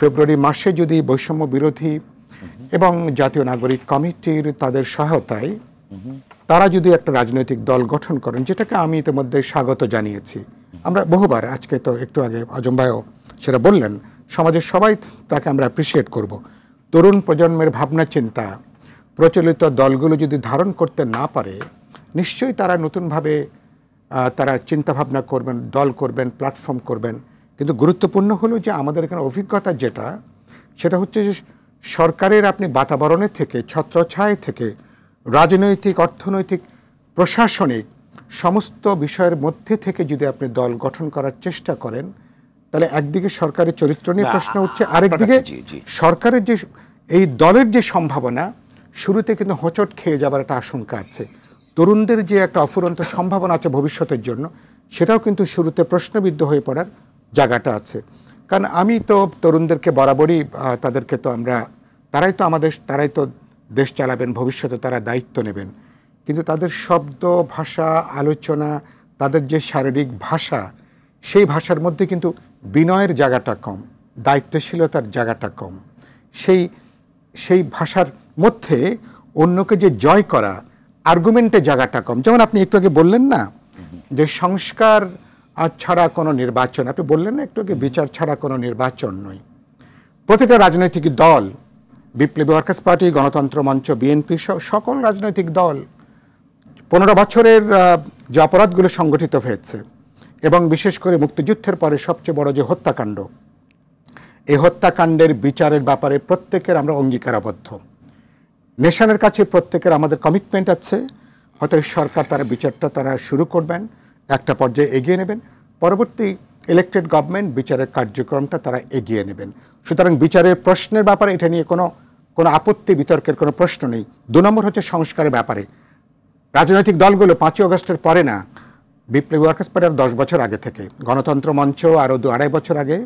ফেব্রুয়ারি মাসে যদি বৈষম্য বিরোধী এবং জাতীয় নাগরিক কমিটির তাদের সহায়তায় তারা যদি একটা রাজনৈতিক দল গঠন করেন, যেটাকে আমি ইতিমধ্যে স্বাগত জানিয়েছি, আমরা বহুবার, আজকে তো একটু আগে আজম ভাইও সেটা বললেন, সমাজের সবাই তাকে আমরা অ্যাপ্রিসিয়েট করব। তরুণ প্রজন্মের ভাবনা চিন্তা প্রচলিত দলগুলো যদি ধারণ করতে না পারে, নিশ্চয়ই তারা নতুনভাবে তারা চিন্তাভাবনা করবেন, দল করবেন, প্ল্যাটফর্ম করবেন। কিন্তু গুরুত্বপূর্ণ হলো যে আমাদের এখানে অভিজ্ঞতা যেটা, সেটা হচ্ছে যে সরকারের আপনি বাতাবরণের থেকে, ছত্রছায়া থেকে, রাজনৈতিক, অর্থনৈতিক, প্রশাসনিক সমস্ত বিষয়ের মধ্যে থেকে যদি আপনি দল গঠন করার চেষ্টা করেন, তাহলে একদিকে সরকারের চরিত্র নিয়ে প্রশ্ন উঠছে, আরেকদিকে সরকারের যে এই দলের যে সম্ভাবনা, শুরুতে কিন্তু হোঁচট খেয়ে যাবার একটা আশঙ্কা আছে। তরুণদের যে একটা অফুরন্ত সম্ভাবনা আছে ভবিষ্যতের জন্য, সেটাও কিন্তু শুরুতে প্রশ্নবিদ্ধ হয়ে পড়ার জায়গাটা আছে। কারণ আমি তো তরুণদেরকে বরাবরই তাদেরকে তো আমরা, তারাই তো দেশ চালাবেন, ভবিষ্যতে তারা দায়িত্ব নেবেন। কিন্তু তাদের শব্দ, ভাষা, আলোচনা, তাদের যে শারীরিক ভাষা, সেই ভাষার মধ্যে কিন্তু বিনয়ের জায়গাটা কম, দায়িত্বশীলতার জায়গাটা কম। সেই ভাষার মধ্যে অন্যকে যে জয় করা, আর্গুমেন্টের জায়গাটা কম। যেমন আপনি একটু আগে বললেন না যে সংস্কার ছাড়া কোনো নির্বাচন, আপনি বললেন না একটু আগে বিচার ছাড়া কোনো নির্বাচন নয়। প্রতিটা রাজনৈতিক দল, বিপ্লবী ওয়ার্কার্স পার্টি, গণতন্ত্র মঞ্চ, বিএনপি সহ সকল রাজনৈতিক দল 15 বছরের যে অপরাধগুলো সংগঠিত হয়েছে, এবং বিশেষ করে মুক্তিযুদ্ধের পরে সবচেয়ে বড় যে হত্যাকাণ্ড, এই হত্যাকাণ্ডের বিচারের ব্যাপারে প্রত্যেকের আমরা অঙ্গীকারাবদ্ধ। নেশনের কাছে প্রত্যেকের আমাদের কমিটমেন্ট আছে। হয়তো সরকার তারা বিচারটা তারা শুরু করবেন, একটা পর্যায়ে এগিয়ে নেবেন, পরবর্তী ইলেক্টেড গভর্নমেন্ট বিচারের কার্যক্রমটা তারা এগিয়ে নেবেন। সুতরাং বিচারের প্রশ্নের ব্যাপারে এটা নিয়ে কোনো আপত্তি, বিতর্কের কোনো প্রশ্ন নেই। 2 নম্বর হচ্ছে সংস্কারের ব্যাপারে। রাজনৈতিক দলগুলো 5ই অগস্টের পরে না, বিপ্লবী ওয়ার্কার্স পার্টির 10 বছর আগে থেকে, গণতন্ত্র মঞ্চ আরও 2-2.5 বছর আগে,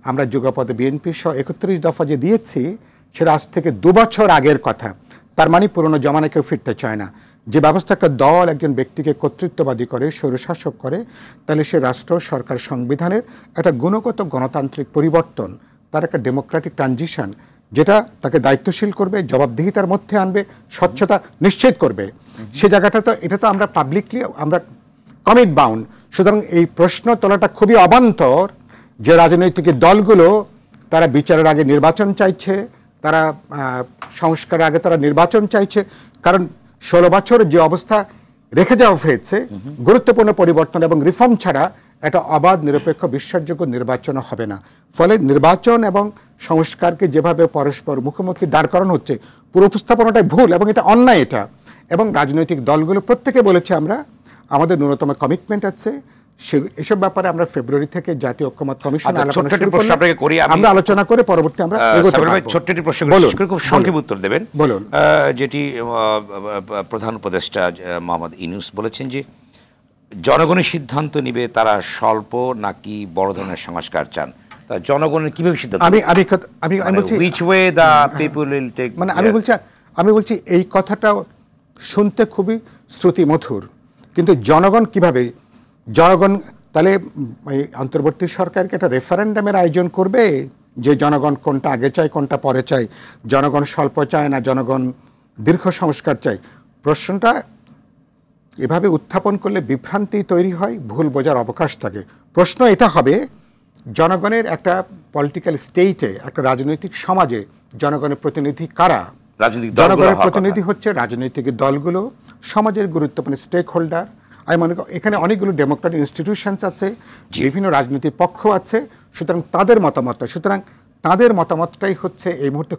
আমরা যুগপথে বিএনপি সহ 31 দফা যে দিয়েছি, সেটা আজ থেকে 2 বছর আগের কথা। তার মানে পুরনো জমানে কেউ ফিরতে চায় না। যে ব্যবস্থা একটা দল একজন ব্যক্তিকে কর্তৃত্ববাদী করে, স্বৈরশাসক করে, তাহলে সে রাষ্ট্র, সরকার, সংবিধানের একটা গুণগত গণতান্ত্রিক পরিবর্তন, তার একটা ডেমোক্রেটিক ট্রানজিশন, যেটা তাকে দায়িত্বশীল করবে, জবাবদিহিতার মধ্যে আনবে, স্বচ্ছতা নিশ্চিত করবে। সে জায়গাটা তো, এটা তো আমরা পাবলিকলি আমরা কমিট বাউন্ড। সুতরাং এই প্রশ্ন তোলাটা খুবই অবান্তর যে রাজনৈতিক দলগুলো তারা বিচারের আগে নির্বাচন চাইছে, তারা সংস্কারের আগে তারা নির্বাচন চাইছে। কারণ 16 বছর যে অবস্থা রেখে যাওয়া হয়েছে, গুরুত্বপূর্ণ পরিবর্তন এবং রিফর্ম ছাড়া একটা অবাধ, নিরপেক্ষ, বিশ্বাসযোগ্য নির্বাচন হবে না। ফলে নির্বাচন এবং সংস্কারকে যেভাবে পরস্পর মুখোমুখি দাঁড় করানো হচ্ছে, পুরো উপস্থাপনাটাই ভুল এবং এটা অন্যায় এটা। এবং রাজনৈতিক দলগুলো প্রত্যেকে বলেছে আমরা, আমাদের ন্যূনতম কমিটমেন্ট আছে, এসব ব্যাপারে আমরা ফেব্রুয়ারি থেকে জাতীয় ঐক্যমত কমিশন আমরা আলোচনা করে পরবর্তী আমরা ছোট্ট একটি প্রশ্ন খুব সংক্ষেপে উত্তর দেবেন। বলুন। যেটি প্রধান উপদেষ্টা মোহাম্মদ ইউনূস বলেছেন যে জনগণের সিদ্ধান্ত নিবে তারা স্বল্প নাকি বড় ধরনের সংস্কার চান। জনগণের কিভাবে সিদ্ধান্ত? আমি বলছি which way the people will take, মানে আমি বলছি এই কথাটা শুনতে খুবই শ্রুতিমধুর, কিন্তু জনগণ কিভাবে, জনগণ তাহলে অন্তর্বর্তী সরকারকে একটা রেফারেন্ডামের আয়োজন করবে যে জনগণ কোনটা আগে চায়, কোনটা পরে চায়, জনগণ স্বল্প চায় না জনগণ দীর্ঘ সংস্কার চায়। প্রশ্নটা এভাবে উত্থাপন করলে বিভ্রান্তি তৈরি হয়, ভুল বোঝার অবকাশ থাকে। প্রশ্ন এটা হবে, জনগণের একটা পলিটিক্যাল স্টেটে, একটা রাজনৈতিক সমাজে জনগণের প্রতিনিধি কারা? জনগণের প্রতিনিধি হচ্ছে রাজনৈতিক দলগুলো, সমাজের গুরুত্বপূর্ণ স্টেক হোল্ডার। আমি মনে করি এখানে অনেকগুলো ডেমোক্রেটিক ইনস্টিটিউশনস আছে, বিভিন্ন রাজনৈতিক পক্ষ আছে। সুতরাং তাদের মতামতটাই হচ্ছে এই মুহূর্তে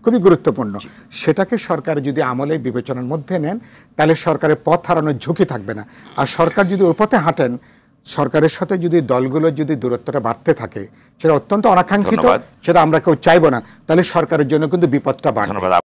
খুবই গুরুত্বপূর্ণ। সেটাকে সরকার যদি আমলে বিবেচনার মধ্যে নেন, তাহলে সরকারের পথ হারানোর ঝুঁকি থাকবে না। আর সরকার যদি ওই পথে হাঁটেন, সরকারের সাথে যদি দলগুলোর যদি দূরত্বটা বাড়তে থাকে, সেটা অত্যন্ত অনাকাঙ্ক্ষিত, সেটা আমরা কেউ চাইবো না, তাহলে সরকারের জন্য কিন্তু বিপদটা বাড়বে।